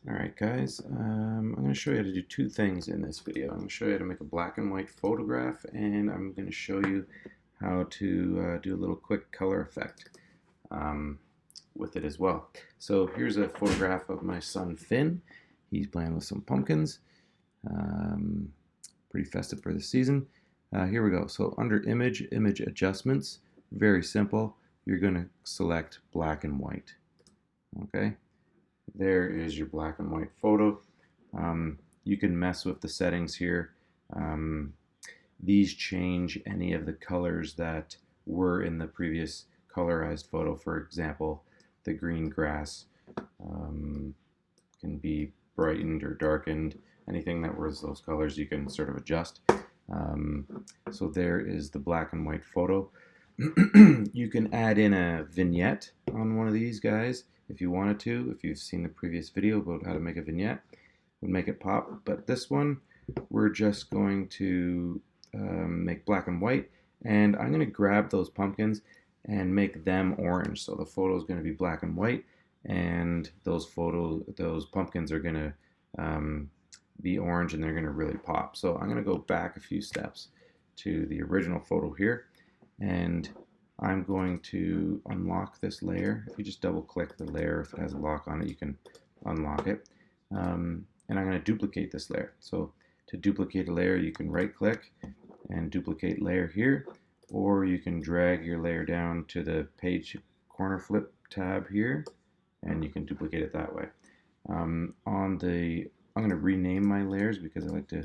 Alright guys, I'm going to show you how to do two things in this video. I'm going to show you how to make a black and white photograph, and I'm going to show you how to do a little quick color effect with it as well. So here's a photograph of my son Finn. He's playing with some pumpkins. Pretty festive for the season. Here we go. So under image adjustments, very simple. You're going to select black and white. Okay. There is your black and white photo. You can mess with the settings here. These change any of the colors that were in the previous colorized photo. For example, the green grass can be brightened or darkened. Anything that was those colors you can sort of adjust. So there is the black and white photo. You can add in a vignette on one of these guys if you wanted to. If you've seen the previous video about how to make a vignette, it would make it pop. But this one, we're just going to make black and white, and I'm going to grab those pumpkins and make them orange. So the photo is going to be black and white, and those pumpkins are going to be orange, and they're going to really pop. So I'm going to go back a few steps to the original photo here, and I'm going to unlock this layer. If you just double click the layer, if it has a lock on it, you can unlock it. And I'm going to duplicate this layer. So to duplicate a layer, you can right click and duplicate layer here, or you can drag your layer down to the page corner flip tab here, and you can duplicate it that way. I'm going to rename my layers because I like to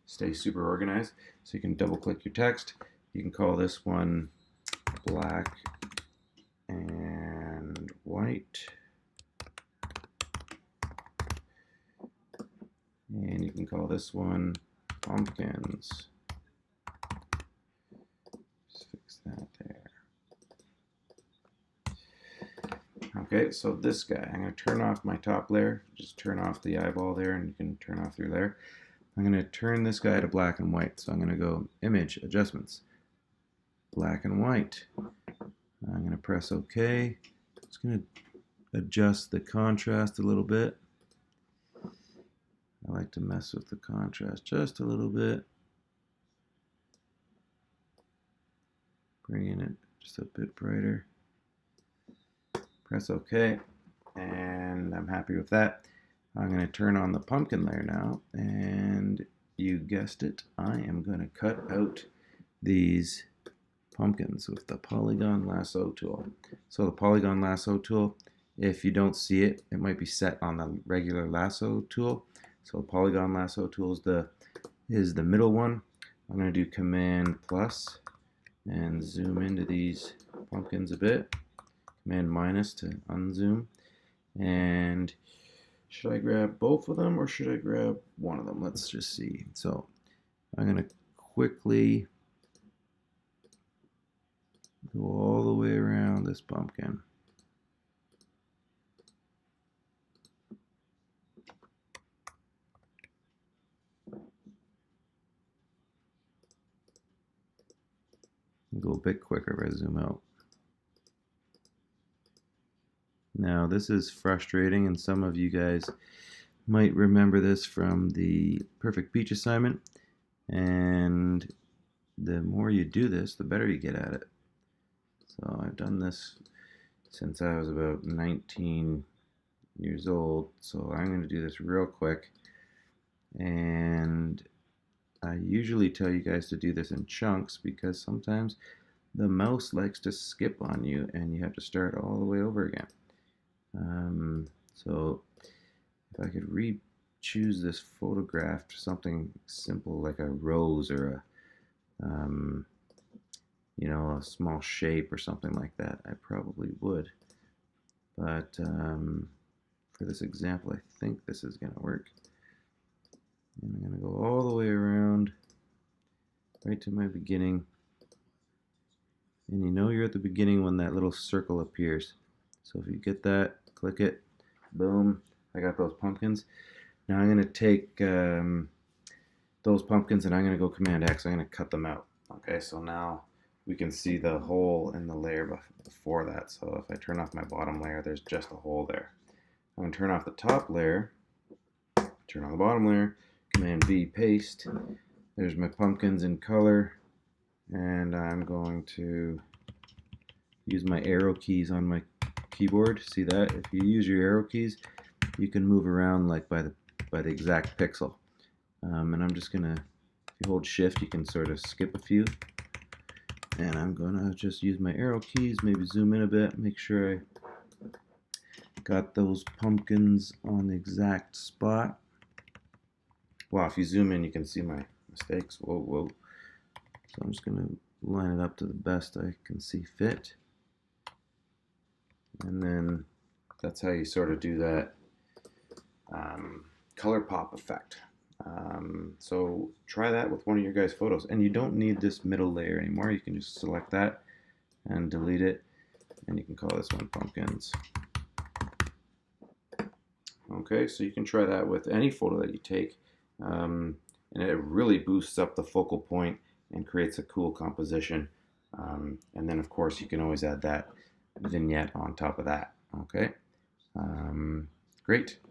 stay super organized. So you can double click your text. You can call this one black and white, and you can call this one pumpkins. Just fix that there. Okay, so this guy, I'm going to turn off my top layer. Just turn off the eyeball there, and you can turn off your layer. I'm going to turn this guy to black and white. So I'm going to go image adjustments, black and white. I'm going to press OK. It's going to adjust the contrast a little bit. I like to mess with the contrast just a little bit. Bringing it just a bit brighter. Press OK, and I'm happy with that. I'm going to turn on the pumpkin layer now, and you guessed it, I am going to cut out these pumpkins with the polygon lasso tool. So the polygon lasso tool, if you don't see it, it might be set on the regular lasso tool. So the polygon lasso tool is the middle one. I'm going to do Command plus and zoom into these pumpkins a bit. Command minus to unzoom. And should I grab both of them or should I grab one of them? Let's just see. So I'm going to quickly go all the way around this pumpkin. Go a bit quicker if I zoom out. Now this is frustrating, and some of you guys might remember this from the Perfect Peach assignment, and the more you do this, the better you get at it. So I've done this since I was about 19 years old, so I'm going to do this real quick, and I usually tell you guys to do this in chunks because sometimes the mouse likes to skip on you and you have to start all the way over again. So if I could re-choose this photograph to something simple like a rose or a small shape or something like that, I probably would. But for this example, I think this is going to work. And I'm going to go all the way around right to my beginning. And you know you're at the beginning when that little circle appears. So if you get that, click it, boom, I got those pumpkins. Now I'm going to take those pumpkins and I'm going to go Command X. I'm going to cut them out. Okay, so now we can see the hole in the layer before that. So if I turn off my bottom layer, there's just a hole there. I'm going to turn off the top layer, turn on the bottom layer, Command V, paste. There's my pumpkins in color, and I'm going to use my arrow keys on my keyboard. See that? If you use your arrow keys, you can move around like by the exact pixel. And I'm just gonna, if you hold shift, you can sort of skip a few. And I'm gonna just use my arrow keys, maybe zoom in a bit, make sure I got those pumpkins on the exact spot. Wow, if you zoom in, you can see my mistakes. Whoa, whoa. So I'm just gonna line it up to the best I can see fit. And then that's how you sort of do that ColourPop effect. So try that with one of your guys' photos. And you don't need this middle layer anymore. You can just select that and delete it. And you can call this one pumpkins. Okay, so you can try that with any photo that you take. And it really boosts up the focal point and creates a cool composition. And then, of course, you can always add that vignette on top of that. Okay, great.